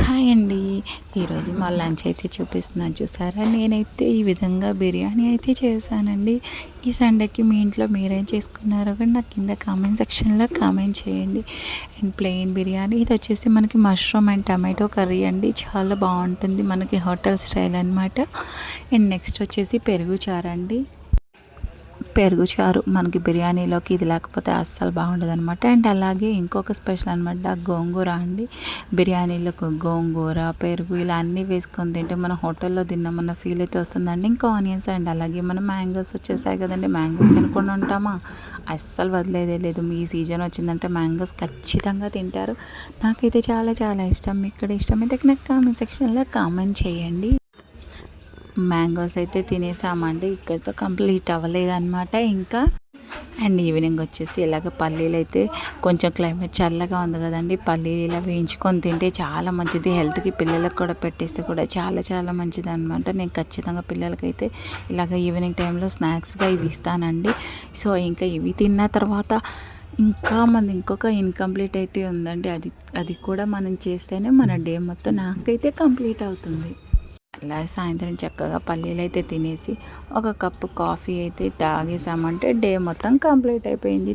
Hi అండి. ఈరోజు మా లంచ్ అయితే చూపిస్తున్నాను చూసారా. నేనైతే ఈ విధంగా బిర్యానీ అయితే చేశానండి. ఈ సండేకి మీ ఇంట్లో మీరేం చేసుకున్నారో కూడా నాకు కింద కామెంట్ సెక్షన్లో కామెంట్ చేయండి. అండ్ ప్లెయిన్ బిర్యానీ ఇది వచ్చేసి మనకి మష్రూమ్ అండ్ టమాటో కర్రీ అండి. చాలా బాగుంటుంది, మనకి హోటల్ స్టైల్ అనమాట. అండ్ నెక్స్ట్ వచ్చేసి పెరుగు చారండి. పెరుగు చారు మనకి బిర్యానీలోకి ఇది లేకపోతే అస్సలు బాగుండదనమాట. అండ్ అలాగే ఇంకొక స్పెషల్ అనమాట గోంగూర అండి. బిర్యానీలకు గోంగూర, పెరుగు ఇలా అన్నీ వేసుకొని తింటే మనం హోటల్లో తిన్నామన్న ఫీల్ అయితే వస్తుందండి. ఇంకా ఆనియన్స్ అండ్ అలాగే మనం మ్యాంగోస్ వచ్చేసాయి కదండి. మ్యాంగోస్ తినకుండా ఉంటామా? అస్సలు వదిలేదే లేదు. మీ సీజన్ వచ్చిందంటే మ్యాంగోస్ ఖచ్చితంగా తింటారు. నాకైతే చాలా చాలా ఇష్టం. మీకు కూడా ఇష్టమైతే నాకు కామెంట్ సెక్షన్లో కామెంట్ చేయండి. మ్యాంగోస్ అయితే తినేసామండి. ఇక్కడితో కంప్లీట్ అవ్వలేదన్నమాట ఇంకా. అండ్ ఈవినింగ్ వచ్చేసి ఇలాగ పల్లీలు అయితే కొంచెం క్లైమేట్ చల్లగా ఉంది కదండి. పల్లీలు ఇలా వేయించుకొని తింటే చాలా మంచిది హెల్త్కి. పిల్లలకు కూడా పెట్టేస్తే కూడా చాలా చాలా మంచిది అనమాట. నేను ఖచ్చితంగా పిల్లలకైతే ఇలాగ ఈవినింగ్ టైంలో స్నాక్స్గా ఇవి ఇస్తానండి. సో ఇంకా ఇవి తిన్న తర్వాత ఇంకొక ఇన్కంప్లీట్ అయితే ఉందండి. అది కూడా మనం చేస్తేనే మన డే మొత్తం నాకైతే కంప్లీట్ అవుతుంది. అలా సాయంత్రం చక్కగా పల్లీలు అయితే తినేసి ఒక కప్పు కాఫీ అయితే తాగేసామంటే డే మొత్తం కంప్లీట్ అయిపోయింది.